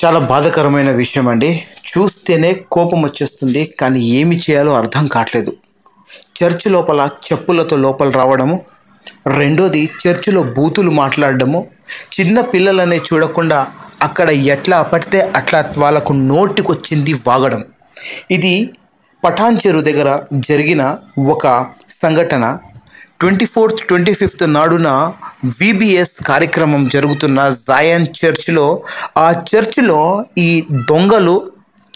చాలా బాధాకరమైన విషయం అండి. చూస్తేనే కోపం వచ్చేస్తుంది, కానీ ఏమి చేయాలో అర్థం కావట్లేదు. చర్చ్ లోపల చెప్పులతో లోపల రావడము, రెండోది చర్చిలో బూతులు మాట్లాడడము, చిన్న పిల్లలనే చూడకుండా అక్కడ ఎట్లా పడితే అట్లా వాళ్ళకు నోటికొచ్చింది వాగడం. ఇది పఠాన్ చెరు దగ్గర జరిగిన ఒక సంఘటన. 24th 25th నాడున విబిఎస్ కార్యక్రమం జరుగుతున్న జాయన్ చర్చిలో, ఆ చర్చిలో ఈ దొంగలు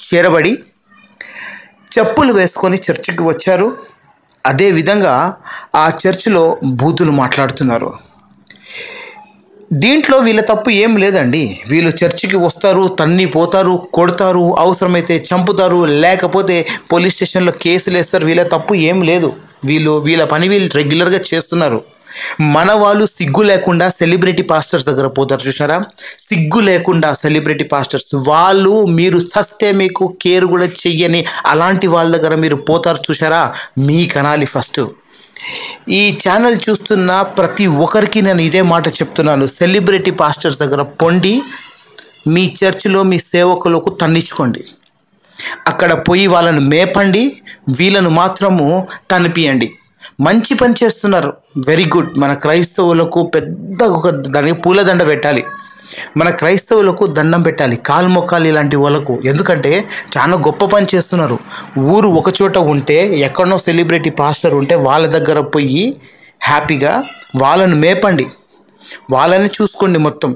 చేరబడి చెప్పులు వేసుకొని చర్చికి వచ్చారు. అదేవిధంగా ఆ చర్చిలో బూతులు మాట్లాడుతున్నారు. దీంట్లో వీళ్ళ తప్పు ఏం లేదండి. వీళ్ళు చర్చికి వస్తారు, తన్ని పోతారు, కొడతారు, అవసరమైతే చంపుతారు, లేకపోతే పోలీస్ స్టేషన్లో కేసులు వేస్తారు. వీళ్ళ తప్పు ఏం లేదు. వీళ్ళ పని వీళ్ళు రెగ్యులర్గా చేస్తున్నారు. మన వాళ్ళు సిగ్గు లేకుండా సెలబ్రిటీ పాస్టర్స్ దగ్గర పోతారు, చూసినారా? సిగ్గు లేకుండా సెలబ్రిటీ పాస్టర్స్ వాళ్ళు, మీరు సస్తే మీకు కేర్ కూడా చెయ్యని అలాంటి వాళ్ళ దగ్గర మీరు పోతారు, చూసారా? మీ కనాలి ఫస్ట్. ఈ ఛానల్ చూస్తున్న ప్రతి ఒక్కరికి నేను ఇదే మాట చెప్తున్నాను, సెలబ్రిటీ పాస్టర్స్ దగ్గర పొండి మీ చర్చిలో మీ సేవకులకు తన్నించుకోండి. అక్కడ పోయి వాళ్ళను మేపండి, వీళ్ళను మాత్రము తనిపియండి. మంచి పని చేస్తున్నారు, వెరీ గుడ్. మన క్రైస్తవులకు పెద్ద ఒక దానికి పూలదండ పెట్టాలి. మన క్రైస్తవులకు దండం పెట్టాలి, కాలు మొక్కాలి ఇలాంటి వాళ్ళకు. ఎందుకంటే చాలా గొప్ప పని చేస్తున్నారు. ఊరు ఒకచోట ఉంటే, ఎక్కడనో సెలబ్రిటీ పాస్టర్ ఉంటే వాళ్ళ దగ్గర పోయి హ్యాపీగా వాళ్ళను మేపండి, వాళ్ళని చూసుకోండి. మొత్తం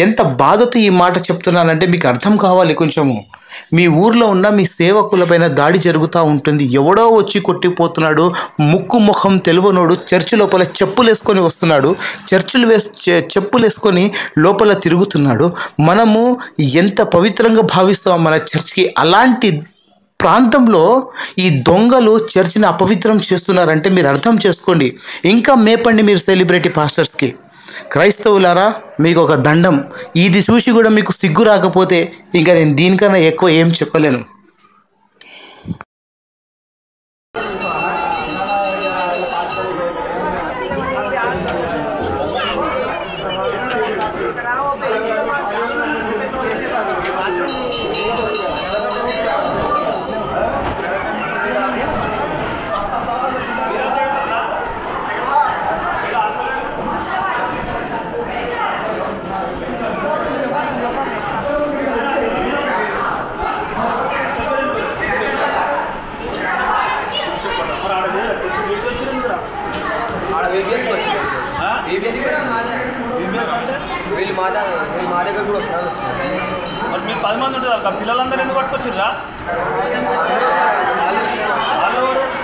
ఎంత బాధతో ఈ మాట చెప్తున్నానంటే మీకు అర్థం కావాలి కొంచెము. మీ ఊర్లో ఉన్న మీ సేవకులపైన దాడి జరుగుతూ ఉంటుంది, ఎవడో వచ్చి కొట్టిపోతున్నాడు, ముక్కు ముఖం తెలివనోడు చర్చి లోపల చెప్పులు వేసుకొని వస్తున్నాడు, చెప్పులు వేసుకొని లోపల తిరుగుతున్నాడు. మనము ఎంత పవిత్రంగా భావిస్తాం మన చర్చికి, అలాంటి ప్రాంతంలో ఈ దొంగలు చర్చిని అపవిత్రం చేస్తున్నారంటే మీరు అర్థం చేసుకోండి. ఇంకా మేపండి మీరు సెలబ్రిటీ పాస్టర్స్కి. క్రైస్తవులారా, మీకు ఒక దండం. ఇది చూసి కూడా మీకు సిగ్గు రాకపోతే ఇంకా నేను దీనికన్నా ఎక్కువ ఏం చెప్పలేను. వీళ్ళు మా దగ్గర కూడా వస్తున్నారు. మరి మీరు 10 మంది ఉంటారు, పిల్లలందరూ ఎందుకు పట్టుకొచ్చిర్రా?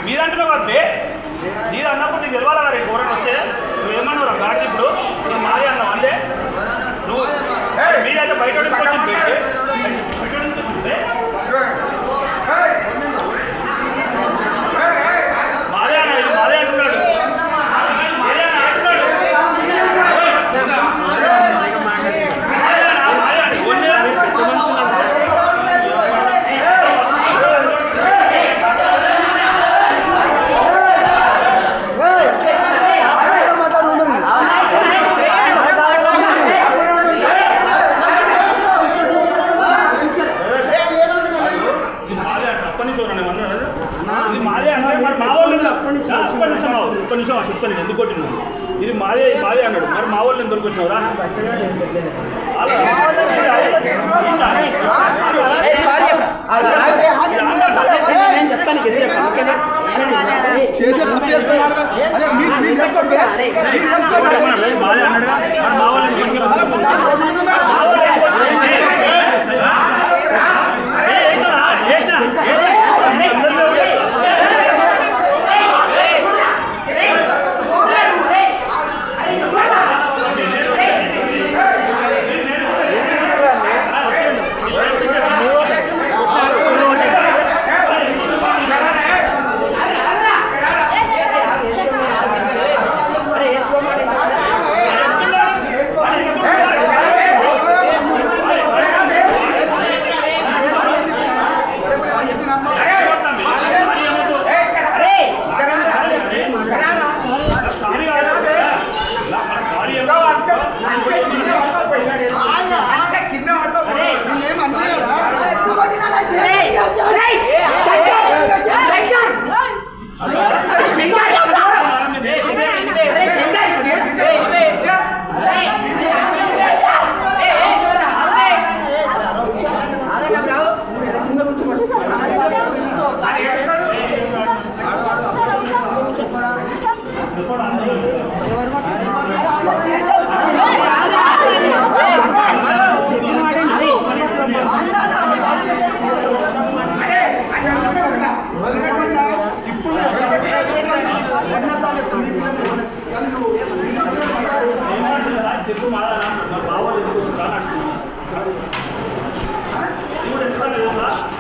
మీదంటున్నావు కాబట్టి మీరు అన్నప్పుడు నీకు తెలవాలి కదా. ఎవరైనా వస్తే నువ్వు ఏమన్నావు కాబట్టి ఇప్పుడు నేను మాదే అన్నావు అంటే నువ్వు మీరైతే బయట వచ్చింది మాదే అన్న, ఇది మాదే అంటున్నాడు. ఒక్క నిమిషం చెప్తాను నేను ఎందుకు కొట్టినా. ఇది మాదే అన్నాడు, మరి మా వాళ్ళు ఎందుకు వచ్చినావురా? మాదే అన్నాడుగా, మరి మా వాళ్ళు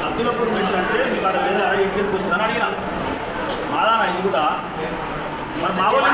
అబ్దుల్పూర్ అంటే మీకు అక్కడ లేదా ఇంటికి వచ్చిందని అడిగిన మాదా ఇది కూడా మరి మా వాళ్ళు